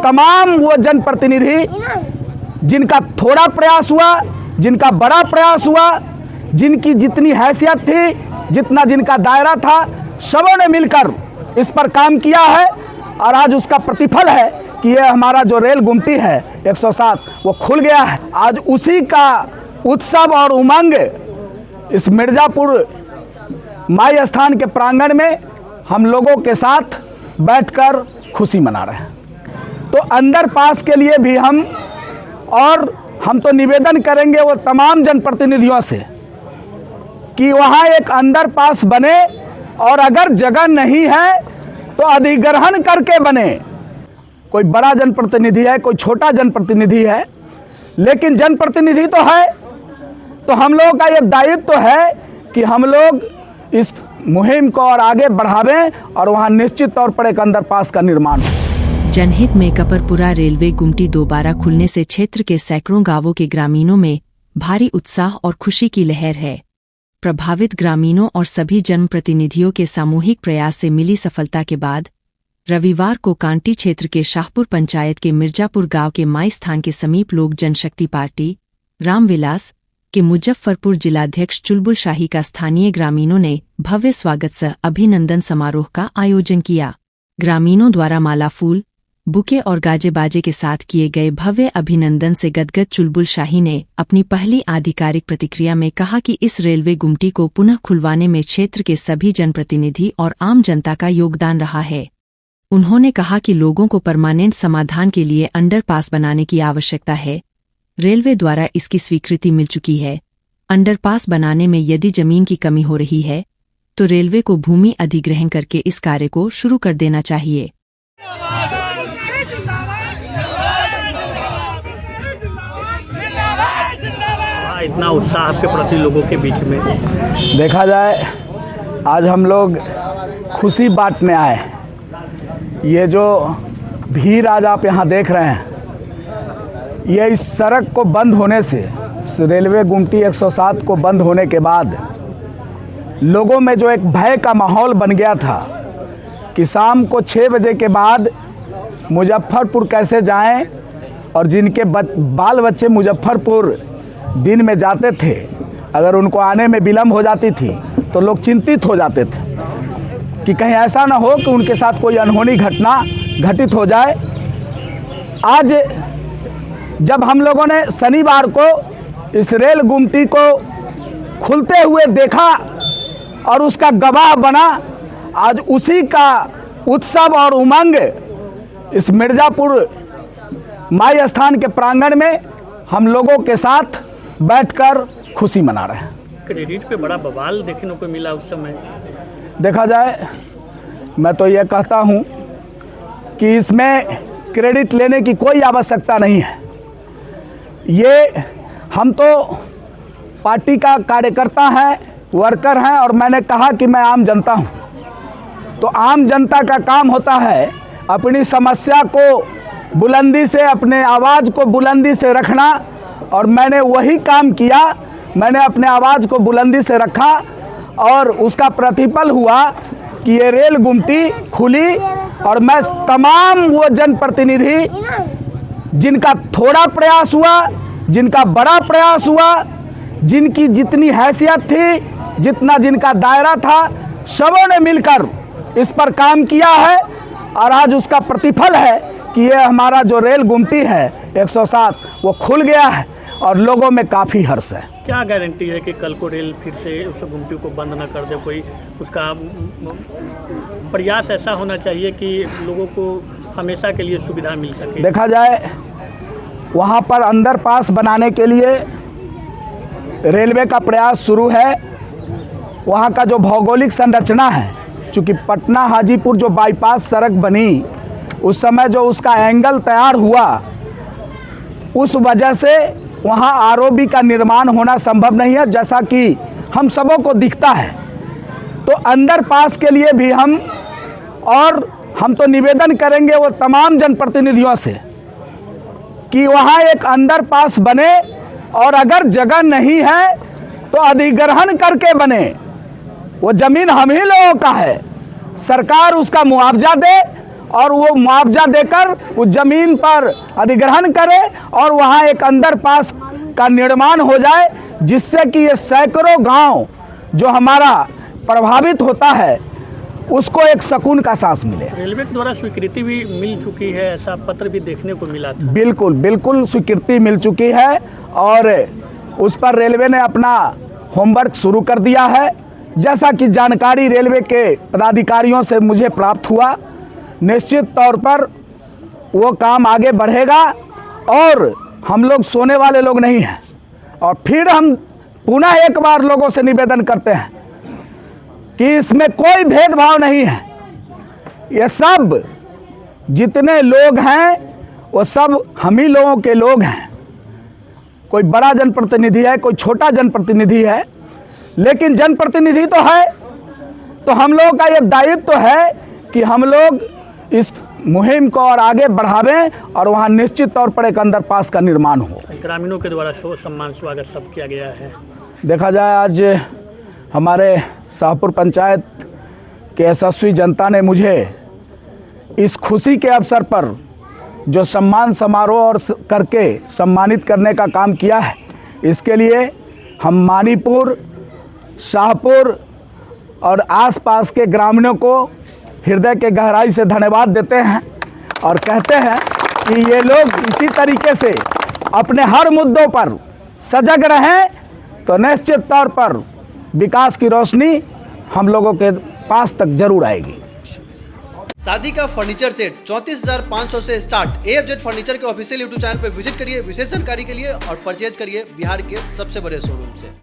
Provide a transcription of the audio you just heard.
तमाम वो जनप्रतिनिधि जिनका थोड़ा प्रयास हुआ, जिनका बड़ा प्रयास हुआ, जिनकी जितनी हैसियत थी, जितना जिनका दायरा था, सबों ने मिलकर इस पर काम किया है। और आज उसका प्रतिफल है कि ये हमारा जो रेल गुमटी है 107 वो खुल गया है। आज उसी का उत्सव और उमंग इस मिर्ज़ापुर माई स्थान के प्रांगण में हम लोगों के साथ बैठकर खुशी मना रहे हैं। तो अंडरपास के लिए भी हम तो निवेदन करेंगे वो तमाम जनप्रतिनिधियों से कि वहाँ एक अंडरपास बने, और अगर जगह नहीं है तो अधिग्रहण करके बने। कोई बड़ा जनप्रतिनिधि है, कोई छोटा जनप्रतिनिधि है, लेकिन जनप्रतिनिधि तो है। तो हम लोगों का ये दायित्व तो है कि हम लोग इस मुहिम को और आगे बढ़ावें और वहाँ निश्चित तौर पर एक अंडरपास का निर्माण हो। जनहित में कपरपुरा रेलवे गुमटी दोबारा खुलने से क्षेत्र के सैकड़ों गांवों के ग्रामीणों में भारी उत्साह और खुशी की लहर है। प्रभावित ग्रामीणों और सभी जनप्रतिनिधियों के सामूहिक प्रयास से मिली सफलता के बाद रविवार को कांटी क्षेत्र के शाहपुर पंचायत के मिर्जापुर गांव के माई स्थान के समीप लोक जनशक्ति पार्टी रामविलास के मुजफ्फरपुर जिलाध्यक्ष चुलबुल शाही का स्थानीय ग्रामीणों ने भव्य स्वागत सह अभिनंदन समारोह का आयोजन किया। ग्रामीणों द्वारा माला फूल, बुके और गाजे बाजे के साथ किए गए भव्य अभिनंदन से गदगद चुलबुल शाही ने अपनी पहली आधिकारिक प्रतिक्रिया में कहा कि इस रेलवे गुमटी को पुनः खुलवाने में क्षेत्र के सभी जनप्रतिनिधि और आम जनता का योगदान रहा है। उन्होंने कहा कि लोगों को परमानेंट समाधान के लिए अंडरपास बनाने की आवश्यकता है। रेलवे द्वारा इसकी स्वीकृति मिल चुकी है। अंडरपास बनाने में यदि जमीन की कमी हो रही है तो रेलवे को भूमि अधिग्रहण करके इस कार्य को शुरू कर देना चाहिए। इतना उत्साह आपके प्रति लोगों के बीच में देखा जाए, आज हम लोग खुशी बांटने आए। ये जो भीड़ आज आप यहाँ देख रहे हैं, ये इस सड़क को बंद होने से, इस रेलवे गुमटी 107 को बंद होने के बाद लोगों में जो एक भय का माहौल बन गया था कि शाम को 6 बजे के बाद मुजफ्फरपुर कैसे जाएं, और जिनके बाल बच्चे मुजफ्फरपुर दिन में जाते थे, अगर उनको आने में विलम्ब हो जाती थी तो लोग चिंतित हो जाते थे कि कहीं ऐसा ना हो कि उनके साथ कोई अनहोनी घटना घटित हो जाए। आज जब हम लोगों ने शनिवार को इस रेल गुमटी को खुलते हुए देखा और उसका गवाह बना, आज उसी का उत्सव और उमंग इस मिर्ज़ापुर माई स्थान के प्रांगण में हम लोगों के साथ बैठकर खुशी मना रहे हैं। क्रेडिट पे बड़ा बवाल देखने को मिला उस समय। देखा जाए, मैं तो ये कहता हूँ कि इसमें क्रेडिट लेने की कोई आवश्यकता नहीं है। ये हम तो पार्टी का कार्यकर्ता हैं, वर्कर हैं, और मैंने कहा कि मैं आम जनता हूँ। तो आम जनता का काम होता है अपनी समस्या को बुलंदी से, अपने आवाज़ को बुलंदी से रखना, और मैंने वही काम किया। मैंने अपने आवाज़ को बुलंदी से रखा और उसका प्रतिफल हुआ कि ये रेल गुमटी खुली। और मैं तमाम वो जनप्रतिनिधि जिनका थोड़ा प्रयास हुआ, जिनका बड़ा प्रयास हुआ, जिनकी जितनी हैसियत थी, जितना जिनका दायरा था, सबों ने मिलकर इस पर काम किया है। और आज उसका प्रतिफल है कि ये हमारा जो रेल गुमटी है 107 वो खुल गया है और लोगों में काफ़ी हर्ष है। क्या गारंटी है कि कल को रेल फिर से उस गुमटी को बंद न कर दे? कोई उसका प्रयास ऐसा होना चाहिए कि लोगों को हमेशा के लिए सुविधा मिल सके। देखा जाए, वहाँ पर अंडरपास बनाने के लिए रेलवे का प्रयास शुरू है। वहाँ का जो भौगोलिक संरचना है, चूँकि पटना हाजीपुर जो बाईपास सड़क बनी, उस समय जो उसका एंगल तैयार हुआ, उस वजह से वहाँ आरओबी का निर्माण होना संभव नहीं है, जैसा कि हम सबों को दिखता है। तो अंडरपास के लिए भी हम तो निवेदन करेंगे वो तमाम जनप्रतिनिधियों से कि वहाँ एक अंडरपास बने, और अगर जगह नहीं है तो अधिग्रहण करके बने। वो ज़मीन हम ही लोगों का है, सरकार उसका मुआवजा दे और वो मुआवजा देकर उस जमीन पर अधिग्रहण करे और वहाँ एक अंडरपास का निर्माण हो जाए, जिससे कि ये सैकड़ों गांव जो हमारा प्रभावित होता है उसको एक सुकून का सांस मिले। रेलवे के द्वारा स्वीकृति भी मिल चुकी है, ऐसा पत्र भी देखने को मिला था। बिल्कुल बिल्कुल स्वीकृति मिल चुकी है और उस पर रेलवे ने अपना होमवर्क शुरू कर दिया है। जैसा कि जानकारी रेलवे के पदाधिकारियों से मुझे प्राप्त हुआ, निश्चित तौर पर वो काम आगे बढ़ेगा और हम लोग सोने वाले लोग नहीं हैं। और फिर हम पुनः एक बार लोगों से निवेदन करते हैं कि इसमें कोई भेदभाव नहीं है। ये सब जितने लोग हैं वो सब हम ही लोगों के लोग हैं। कोई बड़ा जनप्रतिनिधि है, कोई छोटा जनप्रतिनिधि है, लेकिन जनप्रतिनिधि तो है। तो हम लोगों का ये दायित्व तो है कि हम लोग इस मुहिम को और आगे बढ़ावें और वहाँ निश्चित तौर पर एक अंडरपास का निर्माण हो। ग्रामीणों के द्वारा सम्मान स्वागत सब किया गया है। देखा जाए, आज हमारे शाहपुर पंचायत के यशस्वी जनता ने मुझे इस खुशी के अवसर पर जो सम्मान समारोह और करके सम्मानित करने का काम किया है, इसके लिए हम मानीपुर, शाहपुर और आसपास के ग्रामीणों को हृदय के गहराई से धन्यवाद देते हैं और कहते हैं कि ये लोग इसी तरीके से अपने हर मुद्दों पर सजग रहें तो निश्चित तौर पर विकास की रोशनी हम लोगों के पास तक जरूर आएगी। शादी का फर्नीचर सेट 34,500 से स्टार्ट। AFZ फर्नीचर के ऑफिशियल यूट्यूब चैनल पर विजिट करिए विशेष जानकारी के लिए और परचेज करिए बिहार के सबसे बड़े शोरूम से।